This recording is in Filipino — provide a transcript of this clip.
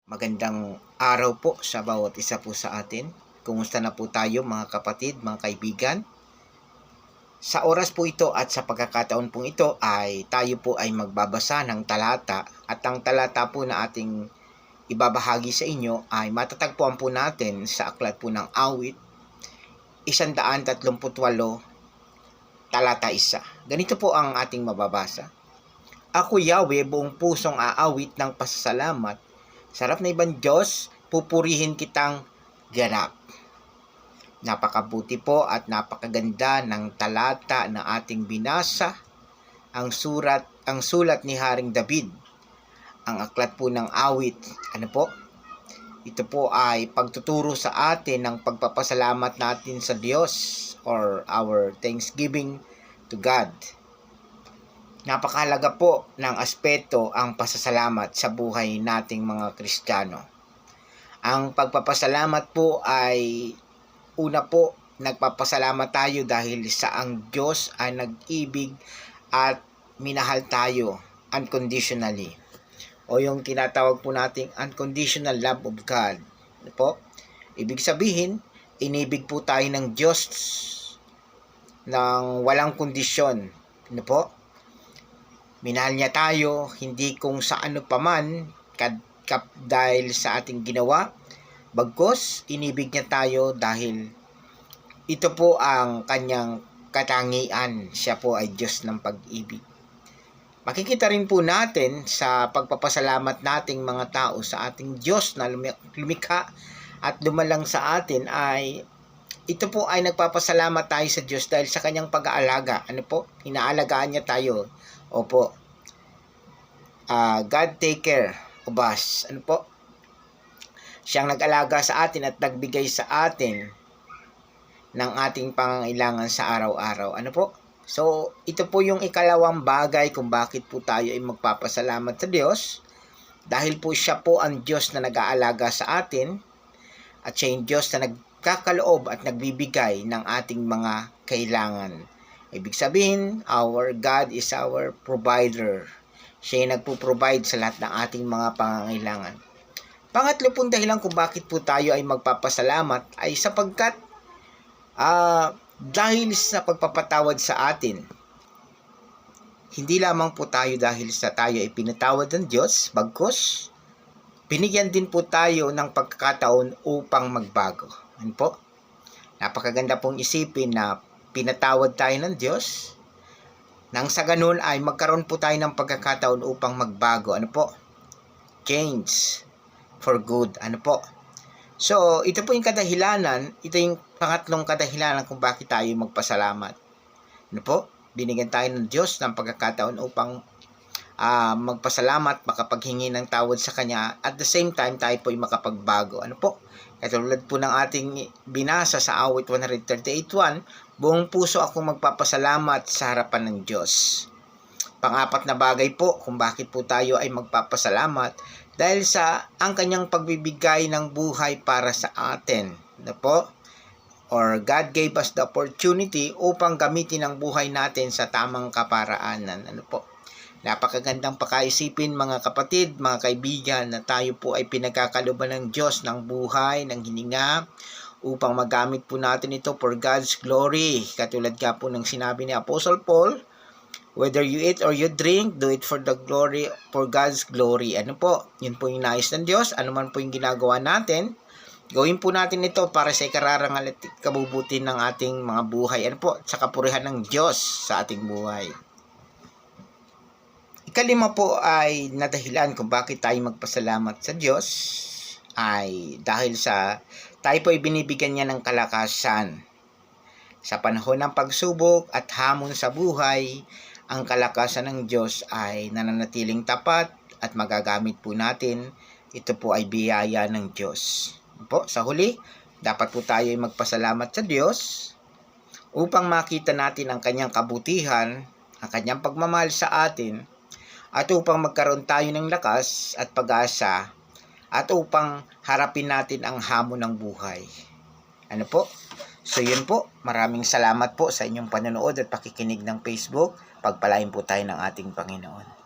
Magandang araw po sa bawat isa po sa atin. Kumusta na po tayo mga kapatid, mga kaibigan? Sa oras po ito at sa pagkakataon pong ito ay tayo po ay magbabasa ng talata at ang talata po na ating ibabahagi sa inyo ay matatagpuan po natin sa aklat po ng Awit 138 talata 1. Ganito po ang ating mababasa. Ako Yahweh, buong pusong aawit ng pasasalamat. Sarap na ibang Diyos, pupurihin kitang ganap. Napakabuti po at napakaganda ng talata na ating binasa, ang sulat ni Haring David. Ang aklat po ng awit, ito po ay pagtuturo sa atin ng pagpapasalamat natin sa Diyos or our thanksgiving to God. Napakahalaga po ng aspeto ang pasasalamat sa buhay nating mga Kristiyano. Ang pagpapasalamat po ay una po, nagpapasalamat tayo dahil sa ang Diyos ay nag-ibig at minahal tayo unconditionally. O yung tinatawag po nating unconditional love of God. Ibig sabihin, inibig po tayo ng Diyos ng walang kondisyon. Minahal niya tayo, hindi kung sa ano paman, dahil sa ating ginawa. Bagkus, inibig niya tayo dahil ito po ang kanyang katangian. Siya po ay Diyos ng pag-ibig. Makikita rin po natin sa pagpapasalamat nating mga tao sa ating Diyos na lumikha at lumalang sa atin ay ito po ay nagpapasalamat tayo sa Diyos dahil sa kanyang pag-aalaga. Inaalagaan niya tayo. Opo. God take care of us. Siyang nag-alaga sa atin at nagbigay sa atin ng ating pangangailangan sa araw-araw. So, ito po yung ikalawang bagay kung bakit po tayo ay magpapasalamat sa Diyos. Dahil po siya po ang Diyos na nag-aalaga sa atin at siya yung Diyos na nagkakaloob at nagbibigay ng ating mga kailangan. Ibig sabihin, our God is our provider. Siya yung nagpo-provide sa lahat ng ating mga pangangailangan. Pangatlo pong dahilan kung bakit po tayo ay magpapasalamat ay sapagkat dahil sa pagpapatawad sa atin. Hindi lamang po tayo dahil sa tayo ay pinatawad ng Diyos, bagkus binigyan din po tayo ng pagkakataon upang magbago. Napakaganda pong isipin na pinatawad tayo ng Diyos. Nang sa ganun ay magkaroon po tayo ng pagkakataon upang magbago. Change for good. So, ito po yung kadahilanan, ito yung pangatlong kadahilanan kung bakit tayo magpasalamat. Binigyan tayo ng Diyos ng pagkakataon upang magpasalamat, makapaghingi ng tawad sa Kanya. At the same time, tayo po ay makapagbago. Katulad po ng ating binasa sa awit 138:1, buong puso akong magpapasalamat sa harapan ng Diyos. Pang-apat na bagay po kung bakit po tayo ay magpapasalamat dahil sa ang kanyang pagbibigay ng buhay para sa atin. Or God gave us the opportunity upang gamitin ang buhay natin sa tamang kaparaanan. Napakagandang pakaisipin mga kapatid, mga kaibigan, na tayo po ay pinagkakaloban ng Diyos ng buhay, ng hininga, upang magamit po natin ito for God's glory. Katulad nga po ng sinabi ni Apostle Paul, whether you eat or you drink, do it for the glory, for God's glory. Yun po yung nais ng Diyos. Ano man po yung ginagawa natin, gawin po natin ito para sa ikararangal at kabubuti ng ating mga buhay. Sa kapurihan ng Diyos sa ating buhay. Ikalima po ay nadahilan kung bakit tayo magpasalamat sa Diyos ay dahil sa tayo po ay binibigyan niya ng kalakasan. Sa panahon ng pagsubok at hamon sa buhay, ang kalakasan ng Diyos ay nananatiling tapat at magagamit po natin. Ito po ay biyaya ng Diyos. Sa huli, dapat po tayo ay magpasalamat sa Diyos upang makita natin ang kanyang kabutihan, ang kanyang pagmamahal sa atin, at upang magkaroon tayo ng lakas at pag-asa at upang harapin natin ang hamon ng buhay. So yun po, maraming salamat po sa inyong panonood at pakikinig ng Facebook. Pagpalain po tayo ng ating Panginoon.